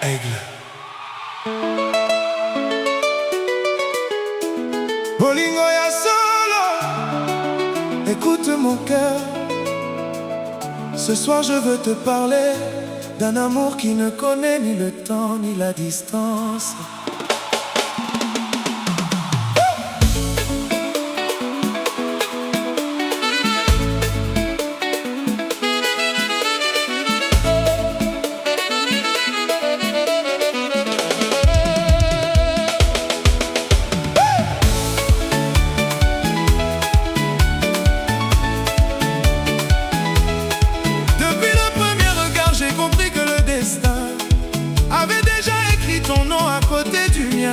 Aigle. Bolingo ya solo, écoute mon cœur. Ce soir je veux te parler d'un amour qui ne connaît ni le temps ni la distance. Avait déjà écrit ton nom à côté du mien.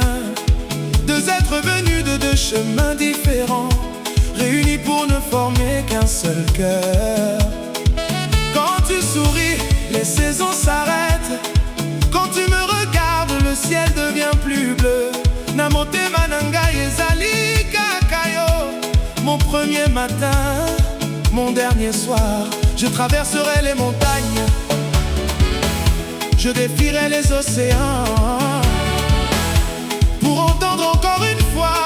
Deux êtres venus de deux chemins différents, réunis pour ne former qu'un seul cœur. Quand tu souris, les saisons s'arrêtent. Quand tu me regardes, le ciel devient plus bleu. Namote mananga ezali kakayo. Mon premier matin, mon dernier soir, je traverserai les montagnes, je défierai les océans pour entendre encore une fois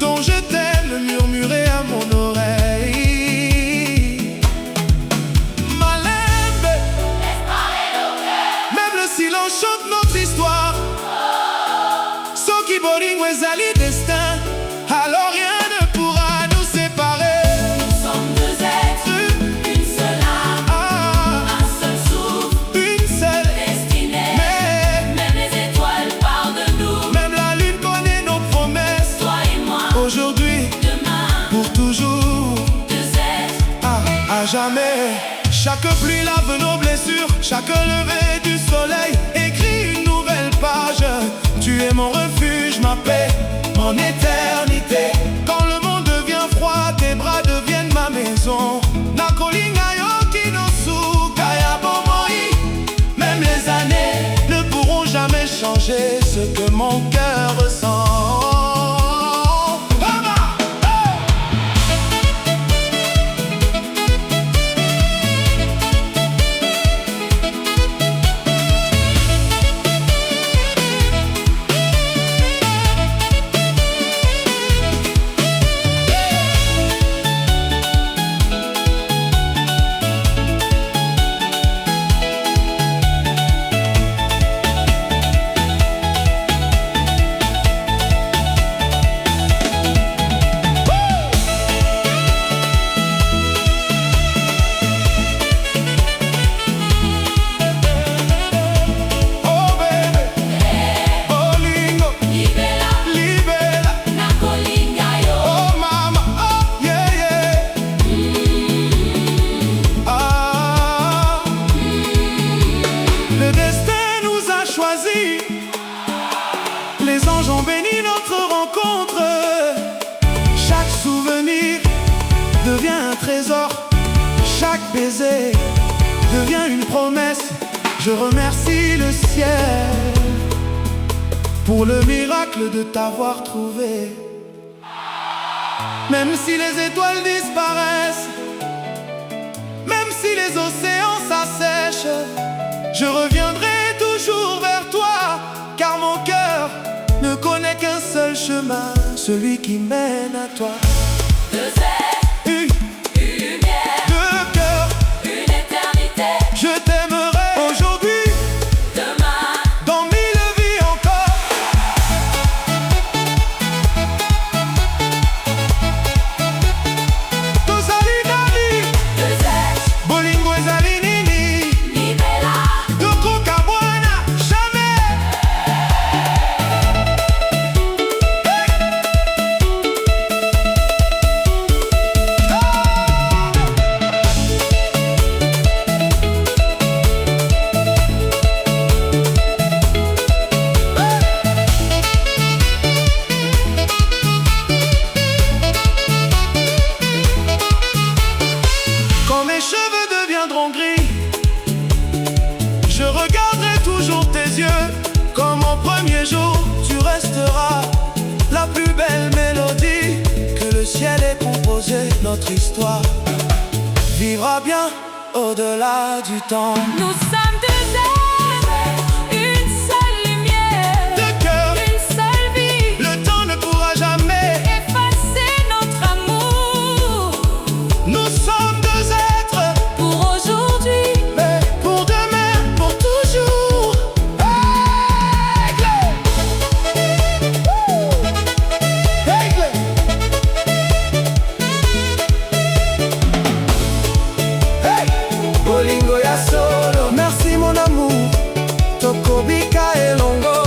ton je t'aime murmurer à mon oreille. Malembe, même le silence chante notre histoire. Soki bolingo ezali destin, alors rien ne pourra nous séparer. Nous sommes deux êtres, une seule âme, un seul souffle, une seule destinée. Même les étoiles parlent de nous. Même la lune connaît nos promesses. Toi et moi, Aujourd'hui, demain, pour toujours, deux êtres. à jamais. Chaque pluie lave nos blessures, chaque lever du soleil écrit une nouvelle page. Tu es mon refuge, ma paix, mon éternité. Quand le monde devient froid, tes bras deviennent ma maison. Nakolinga yo kinosu kaya bomoi. Même les années ne pourront jamais changer ce que mon cœur ressent. Les anges ont béni notre rencontre. Chaque souvenir devient un trésor. Chaque baiser devient une promesse. Je remercie le ciel pour le miracle de t'avoir trouvé. Même si les étoiles disparaissent, même si les océans s'assèchent, je reviendrai toujours vers toi, car mon cœur ne connaît qu'un seul chemin, celui qui mène à toi. Deux êtres, une lumière, Deux cœurs, une éternité. je t'aimerai aujourd'hui, Demain, dans 1000 vies encore. Tozali nani, deux êtres, bolingo ezali nini, libella. tokoka bwana jamais. projet, notre histoire vivra bien au-delà du temps. Nous sommes deux êtres, une seule lumière, Deux cœurs, une seule vie. le temps ne pourra jamais Effacer notre amour Nous sommes deux êtres, pour aujourd'hui. mais pour demain, pour toujours. Aigle! Aigle! Hey! Bolingo ya solo. Merci mon amour, tokobika elongo.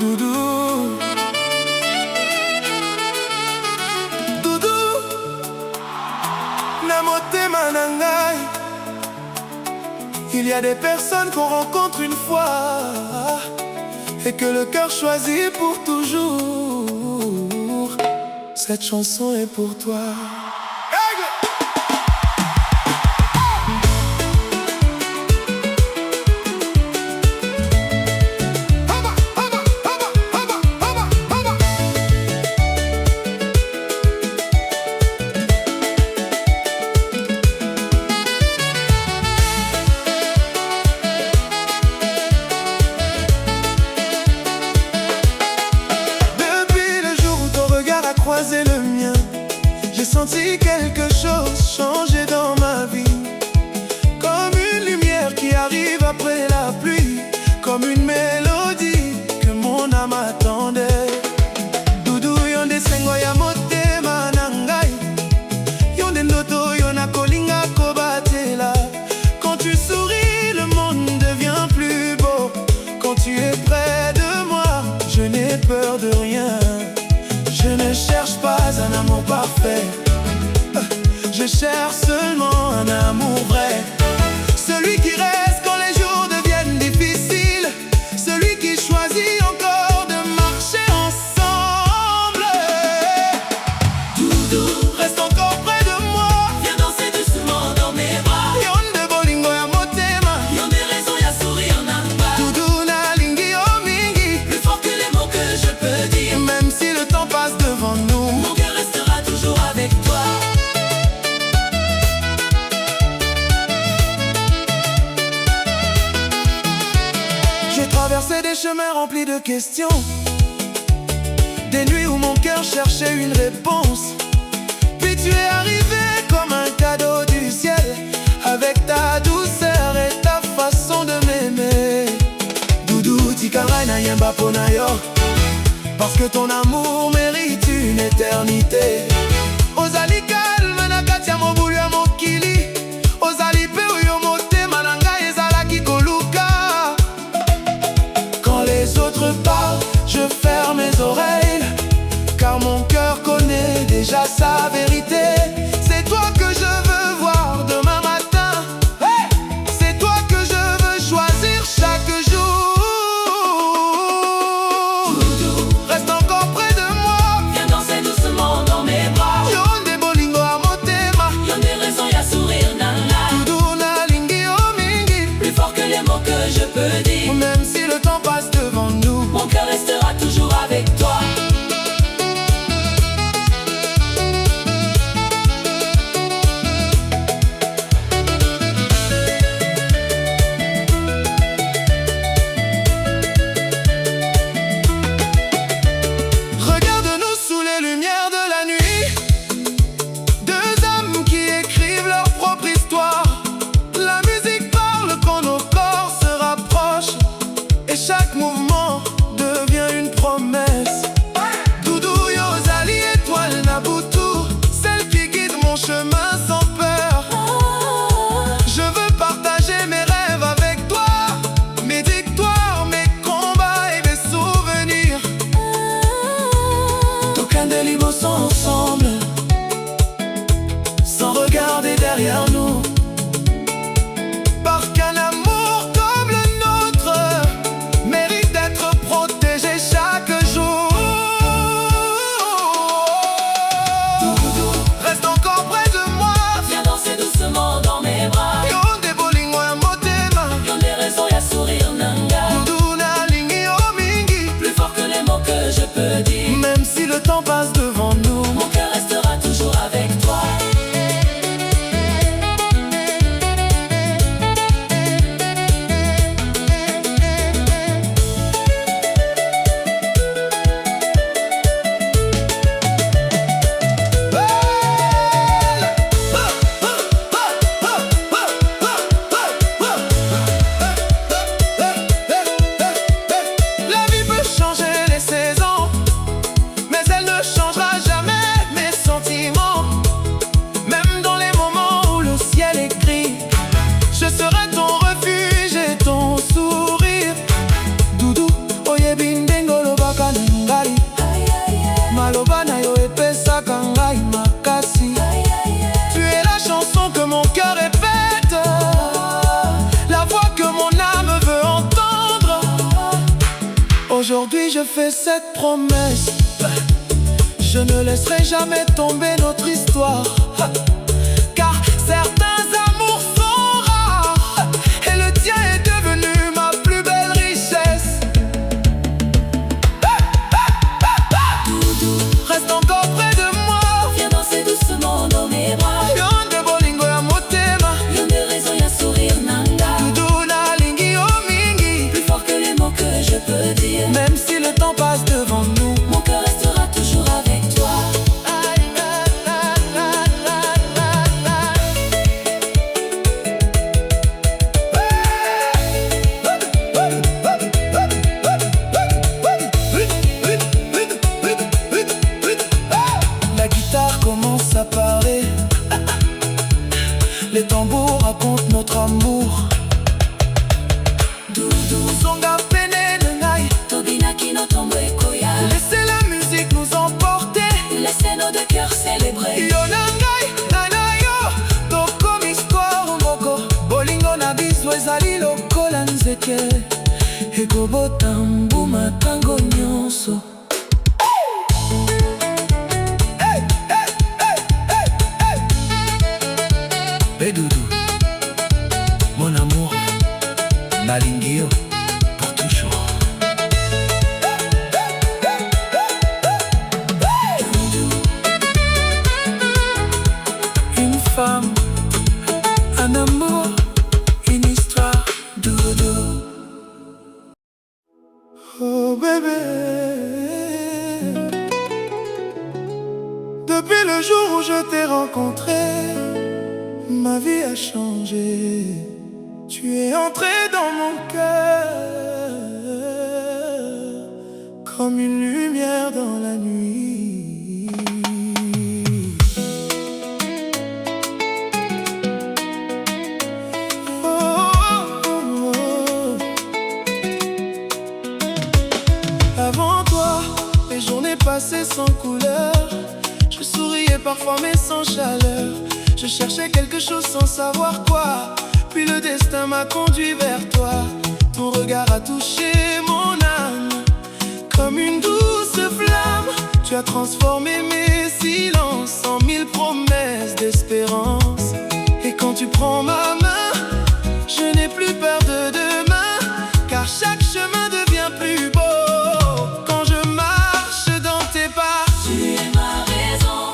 Doudou, Doudou, na motema na ngai. Il y a des personnes qu'on rencontre une fois et que le cœur choisit pour toujours. Cette chanson est pour toi. Aigle! Croiser le mien, j'ai senti quelque chose changer dans ma vie. Comme une lumière qui arrive après la pluie, comme une mélodie que mon âme attendait. Doudou yonde sengo ya motema na ngai, yonde ndoto yona kolinga kobatela. Quand tu souris, le monde devient plus beau. Quand tu es près de moi, je n'ai peur de rien. Je ne cherche pas un amour parfait, je cherche seulement un amour vrai. Celui qui reste quand les jours deviennent difficiles, celui qui choisit encore de marcher ensemble. Doudou, Reste encore près de moi. viens danser doucement dans mes bras. Yonde bolingo ya motema, Y'en des raisons, y'a sourire nanga. Doudou na lingi o mingi. Plus fort que les mots que je peux dire, Même si le temps passe devant nous, mon cœur restera toujours avec toi. j'ai traversé des chemins remplis de questions, des nuits où mon cœur cherchait une réponse. Puis tu es arrivé comme un cadeau du ciel, avec ta douceur et ta façon de m'aimer. Doudou, tikarai na yemba pona yo, parce que ton amour mérite une éternité. Ozali calme na kati ya mobulu ya mokili, ozali pe oyo motema na ngai ezalaki koluka. Quand les autres parlent, je ferme mes oreilles, car mon cœur connaît déjà sa vérité. C'est toi que je veux voir demain matin, hey! C'est toi que je veux choisir chaque jour. Doudou, Reste encore près de moi. viens danser doucement dans mes bras. Yonde bolingo a motema, Y'en des raisons, y'a sourire nanga. Doudou na lingi o mingi. Plus fort que les mots que je peux dire, Même si le temps passe devant nous, mon cœur restera toujours avec toi. regarde-nous sous les lumières de la nuit. Deux âmes qui écrivent leur propre histoire. La musique parle quand nos corps se rapprochent, et chaque mouvement devient une promesse. peux dire. Même si le temps passe devant nous, Mon cœur restera toujours avec toi. la vie peut changer les saisons, mais elle ne changera jamais mes sentiments. Même dans les moments où le ciel est gris, je serai ton refuge et ton sourire. Doudou, oye bindengo lobaka nangai, maloba na yo epesaka ngai makasi. Tu es la chanson que mon cœur répète, la voix que mon âme veut entendre. Aujourd'hui je fais cette promesse, je ne laisserai jamais tomber notre histoire. Car certains amours sont rares, et le tien est devenu ma plus belle richesse. Doudou, Reste encore près de moi, viens danser doucement dans mes bras. yonde bolingo ya motema. Yonde raison, y'a sourire nanga. Doudou nalingi o mingi, Plus fort que les mots que je peux dire. même si le temps passe devant nous. Mon cœur restera toujours avec toi. La guitare commence à parler, les tambours racontent notre amour. Doudou, Zonga pene ngai, Tobinaki no tombo ekoya. laissez la musique nous emporter. Laissez nos deux cœurs célébrer. Yo na ngai, na yo, tokomi histoire moko. Bolingo na biso ezali lokola nzete, ekobota mbuma ntango nyonso. Hey Doudou, mon amour, nalingi yo pour toujours. Une femme, un amour, une histoire. Doudou. Oh bébé, depuis le jour où je t'ai rencontré, ma vie a changé. Tu es entré dans mon cœur comme une lumière dans la nuit. Oh, oh, oh. Avant toi, les journées passaient sans couleur. Je souriais parfois mais sans chaleur. Je cherchais quelque chose sans savoir quoi. Puis le destin m'a conduit vers toi. Ton regard a touché mon âme comme une douce flamme. Tu as transformé mes silences en mille promesses d'espérance. Et quand tu prends ma main, je n'ai plus peur de demain, car chaque chemin devient plus beau quand je marche dans tes pas. Tu es ma raison.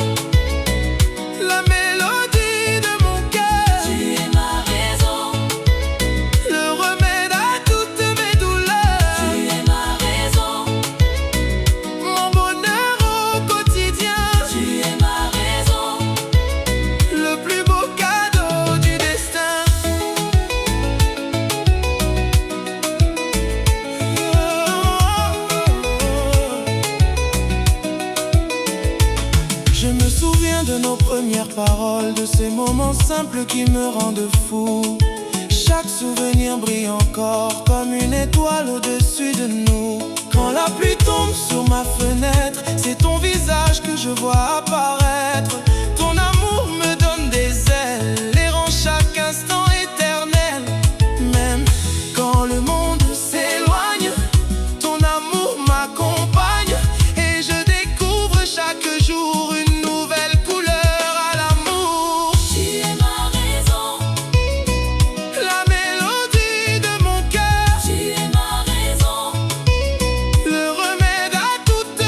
La mélodie de mon cœur, Tu es ma raison. le remède à toutes mes douleurs. Tu es ma raison. Mon bonheur au quotidien, Tu es ma raison. le plus beau cadeau du destin. Je me souviens de nos premières paroles, de ces moments simples qui me rendent fou. Chaque souvenir brille encore comme une étoile au-dessus de nous. Quand la pluie tombe sur ma fenêtre, c'est ton visage que je vois apparaître. Ton amour me donne des ailes et rend chaque instant éternel. Même quand le monde s'éloigne, ton amour m'accompagne. Et je découvre chaque jour une nouvelle couleur à l'amour. Tu es ma raison. La mélodie de mon cœur, Tu es ma raison. le remède à toutes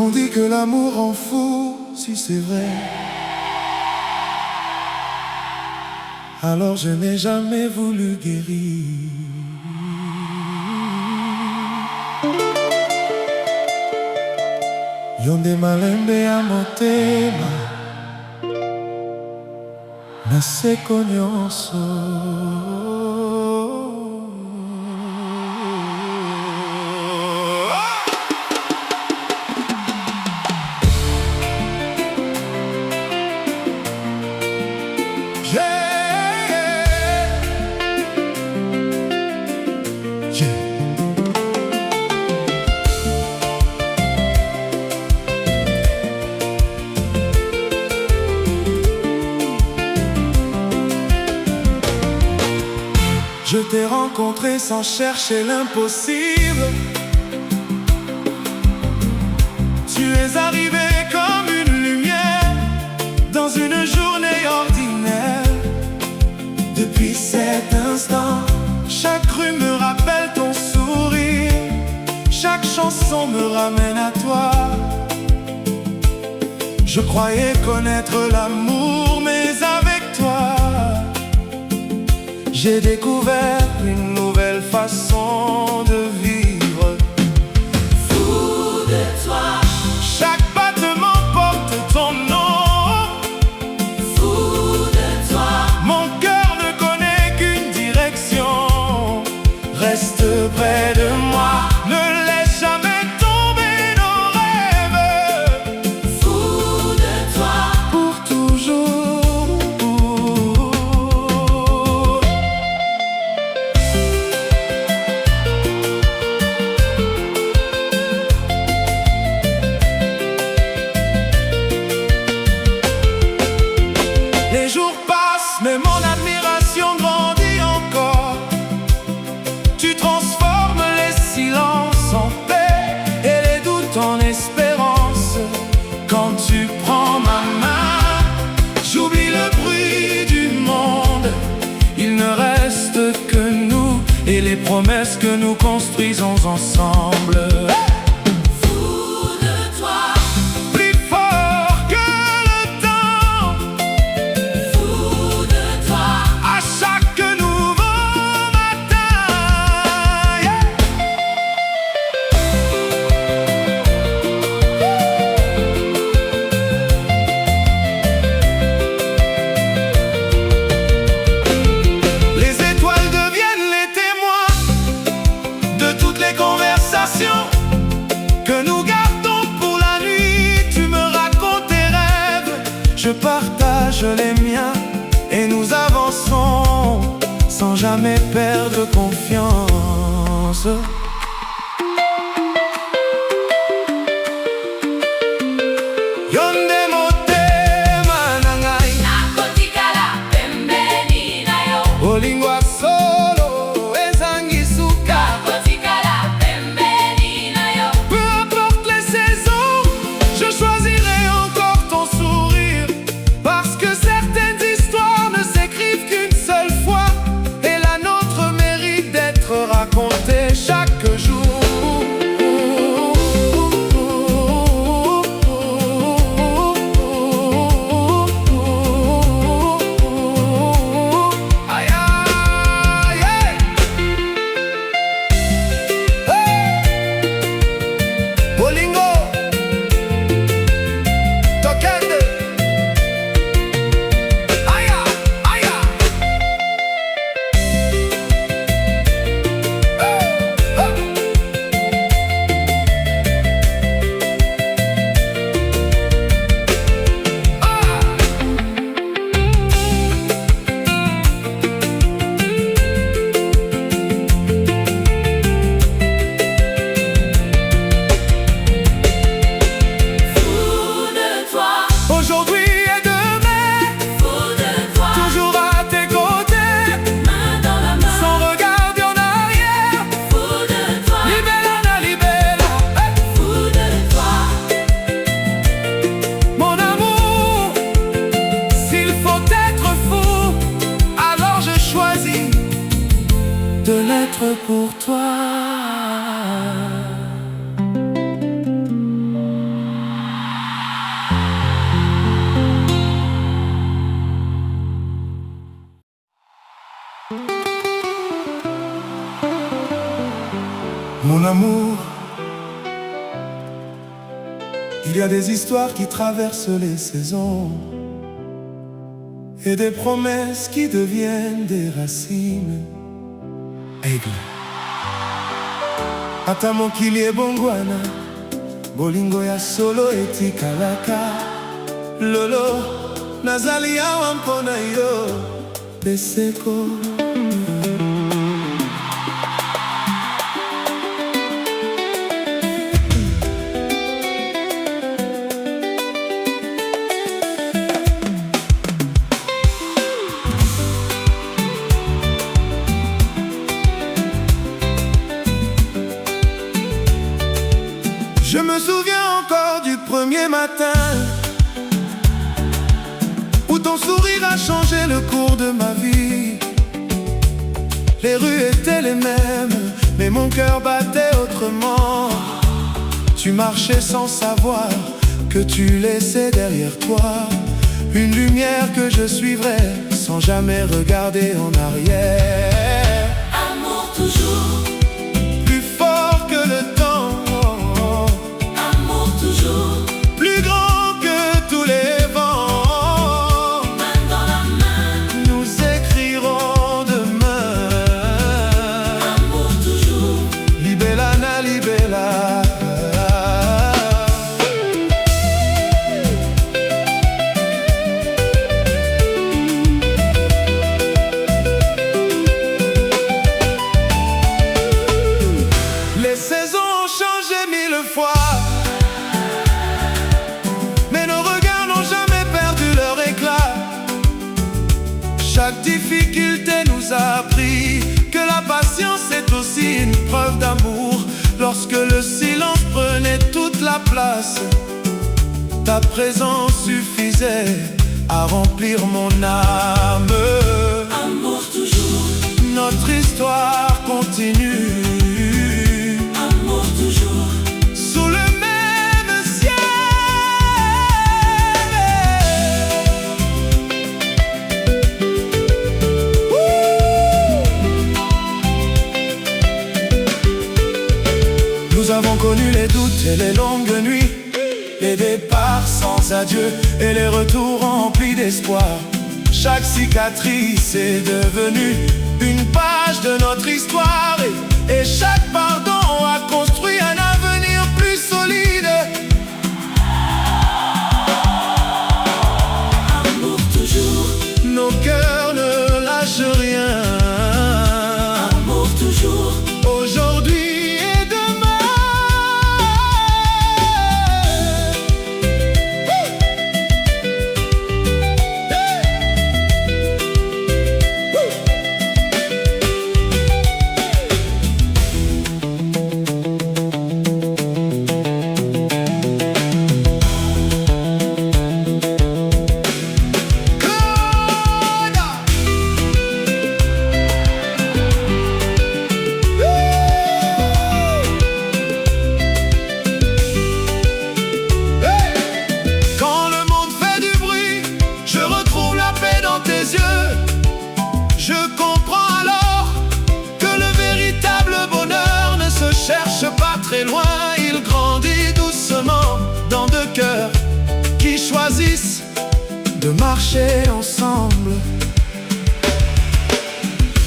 On dit que l'amour rend fou, si c'est vrai. Alors je n'ai jamais voulu guérir. Yonde malembe ya motema naseko nyonso. Je t'ai rencontré sans chercher l'impossible. Tu es arrivé comme une lumière dans une journée ordinaire. Depuis cet instant, chaque rue me rappelle ton sourire. Chaque chanson me ramène à toi. Je croyais connaître l'amour, mais avec toi j'ai découvert une nouvelle façon de vivre. Fou de toi, chaque battement porte ton nom. fou de toi, Mon cœur ne connaît qu'une direction. Reste près de moi, ne laisse jamais tomber nos rêves. fou de toi, Pour toujours. Les jours passent, mais mon admiration grandit encore. Tu transformes les silences en paix et les doutes en espérance. Quand tu prends ma main, j'oublie le bruit du monde. Il ne reste que nous et les promesses que nous construisons ensemble. fou de toi, Plus fort que le temps, fou de toi, à chaque nouveau matin. Yeah. Les étoiles deviennent les témoins de toutes les conversations que nous gardons pour la nuit. Tu me racontes tes rêves, je partage les miens et nous avançons sans jamais perdre confiance. Yonde motema na ngai, nakotikala pembeni na yo, olingwa solo ezangi suka. nakotikala pembeni na yo, Peu importe les saisons, je choisirai encore ton sourire. Parce que certaines histoires ne s'écrivent qu'une seule fois, et la nôtre mérite d'être racontée chaque jour. Aïe, aïe, aïe. Bolingo, Tokende, aya, aya. fou de toi, Aujourd'hui et demain, fou de toi, toujours à tes côtés, main dans la main, sans regarder en arrière. fou de toi, Libella na libella, fou de toi, mon amour. S'il faut être fou, alors je choisis de l'être pour toi. Mon amour, il y a des histoires qui traversent les saisons et des promesses qui deviennent des racines. Aigle ata mokili ebongwana, bolingo ya solo etikalaka. Lolo nazali awa mpona yo, Beseko. Je me souviens encore du premier matin où ton sourire a changé le cours de ma vie. Les rues étaient les mêmes, mais mon cœur battait autrement. Tu marchais sans savoir que tu laissais derrière toi une lumière que je suivrais sans jamais regarder en arrière. Amour toujours, Plus fort que le temps, plus grand que tous les vents, main dans la main, nous écrirons demain. amour toujours, Libella na libella. Les saisons ont changé mille fois, chaque difficulté nous a appris que la patience est aussi une preuve d'amour. Lorsque le silence prenait toute la place, ta présence suffisait à remplir mon âme. amour toujours, Notre histoire continue, amour toujours, sous le même ciel. Nous avons connu les doutes et les longues nuits, les départs sans adieu et les retours remplis d'espoir. Chaque cicatrice est devenue une page de notre histoire, et chaque pardon a construit un avenir plus solide. amour toujours, Nos cœurs ne lâchent rien, amour toujours, aujourd'hui et demain. Je comprends alors que le véritable bonheur ne se cherche pas très loin. Il grandit doucement dans deux cœurs qui choisissent de marcher ensemble.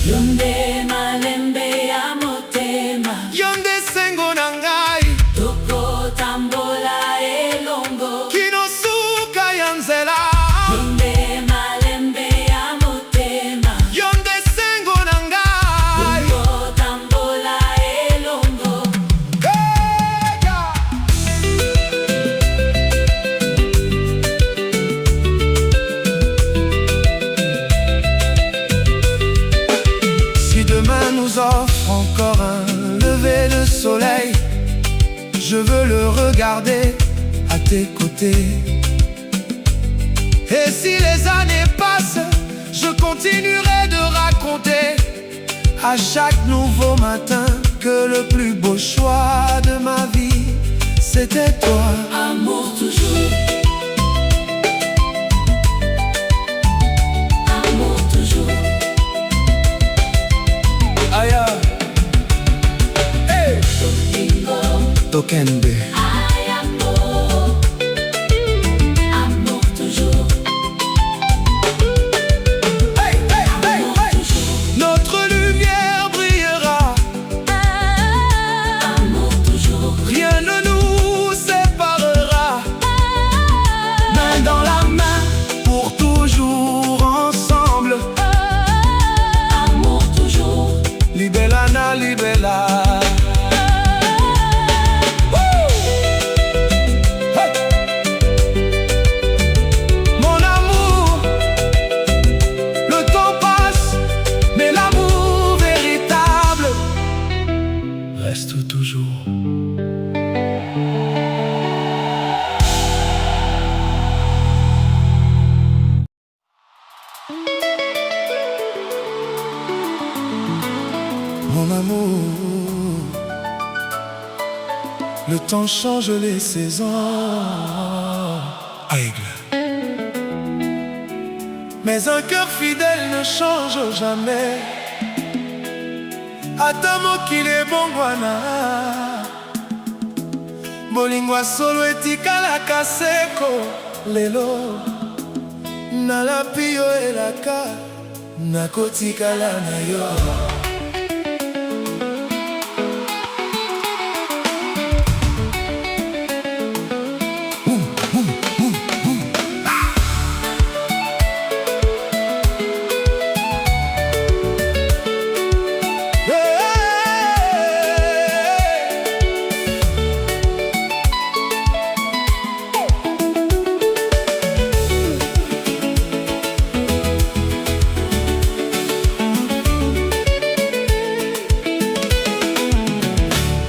yonde malembe ya motema, Yonde sengo nangai, toko tambola elongo, kinosuka yanzela. yonde malembe ya motema, Yonde sengo nangai, toko tambola elongo, Si demain nous offre encore un lever de soleil, je veux le regarder à tes côtés. Et si les années passent, je continuerai de raconter à chaque nouveau matin que le plus beau choix de ma vie, c'était toi. amour toujours, amour toujours, Aya. Hey. Tokende. Ay, amour, amour toujours. Hey, hey, hey, Amour hey. toujours. Notre lumière brillera, Amour toujours. rien ne nous séparera. Main dans la main, pour toujours ensemble. Amour toujours. Libella na libella. Mon amour, le temps passe, mais l'amour véritable reste toujours. Mon amour, le temps change les saisons. Aigle. Mais un cœur fidèle ne change jamais. Ata mokili bongwana, bolingwa solo etikalaka seko. Lelo nalapi yo elaka, nakotikala na yo.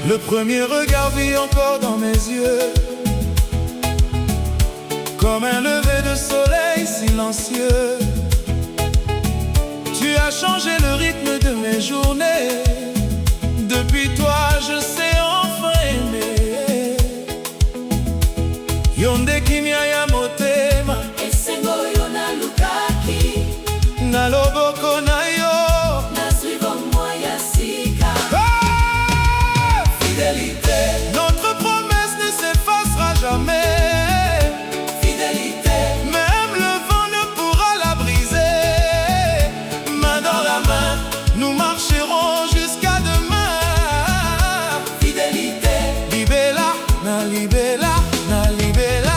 Le premier regard vit encore dans mes yeux, comme un lever de soleil silencieux. Tu as changé le rythme de mes journées. Depuis toi, je sais enfin aimer. Yonde kimia ya motema, Esengo yo nalukaki, na loboko na yo. nazwi bomoi ya sika. Fidélité, notre promesse ne s'effacera jamais. Fidélité, Même le vent ne pourra la briser. Main dans la main, nous marcherons jusqu'à demain. fidélité, Libella, na libella, na libella.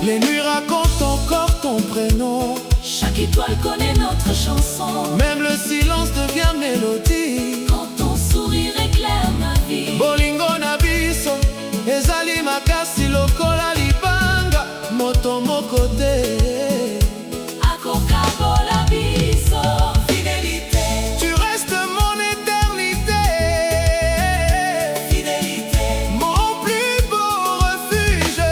Les nuits racontent encore ton prénom. chaque étoile connaît notre chanson. Même le silence devient mélodie. Quand ton sourire éclaire ma vie. Bolingo na biso ezali makasi lokola libanga moto moko te. Akoka bola biso. Fidélité, Tu restes mon éternité, fidélité, mon plus beau refuge.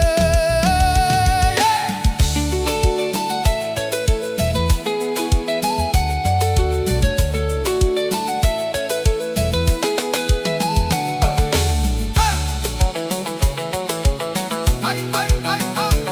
Aïe, aïe, aïe, aïe.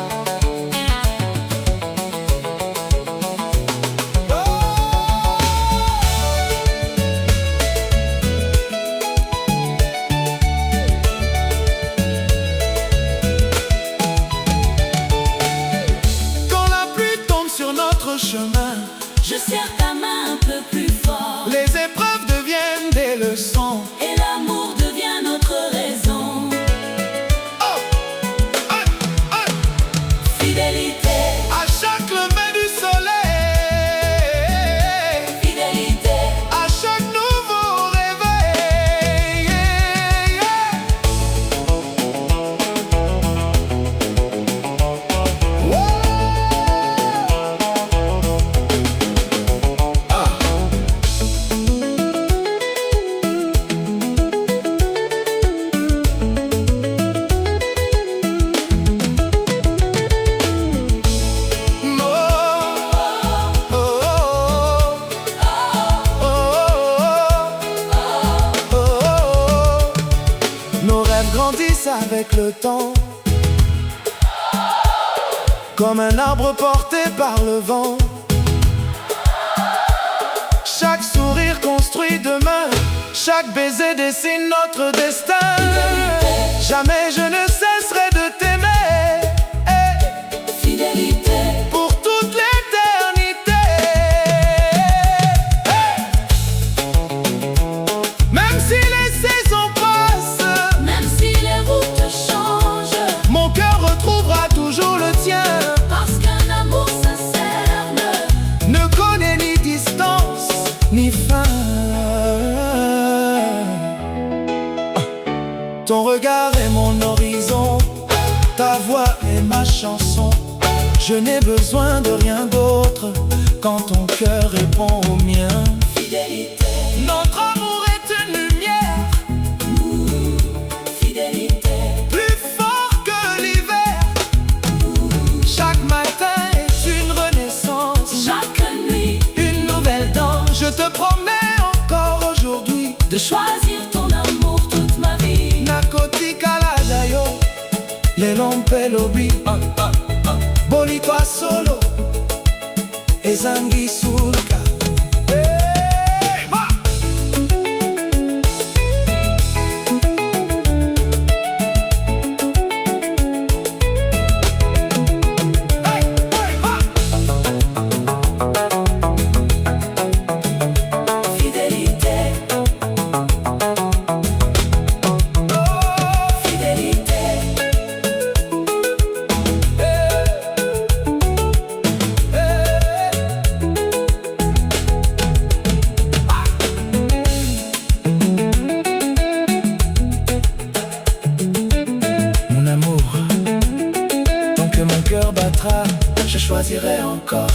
Quand la pluie tombe sur notre chemin, je serre ta main un peu plus fort. les épreuves deviennent des leçons. Et l'amour devient notre raison. Oh, aïe, aïe. Fidélité, À chaque lever du soleil, fidélité, à chaque nouveau réveil, Nos rêves grandissent avec le temps. comme un arbre porté par le vent. Chaque sourire construit demain, chaque baiser dessine notre destin. Jamais je ne cesserai de t'aimer, Fidélité, pour toute l'éternité. Même si les saisons passent, même si les routes changent, mon cœur retrouvera toujours le tien. parce qu'un amour sincère Ne connaît ni distance ni fin. Ton regard est mon horizon, ta voix est ma chanson. Je n'ai besoin de rien d'autre quand ton cœur répond au mien. Fidélité, Notre amour est une lumière, fidélité, plus fort que l'hiver. Chaque matin est une renaissance, chaque nuit, une nouvelle danse. Je te promets encore aujourd'hui de choisir ton amour toute ma vie. Nakotika la dayo, lelompe lobi, bolitwa solo, ezangi sulka. Fidélité, fidélité, Mon amour, tant que mon cœur battra, je choisirai encore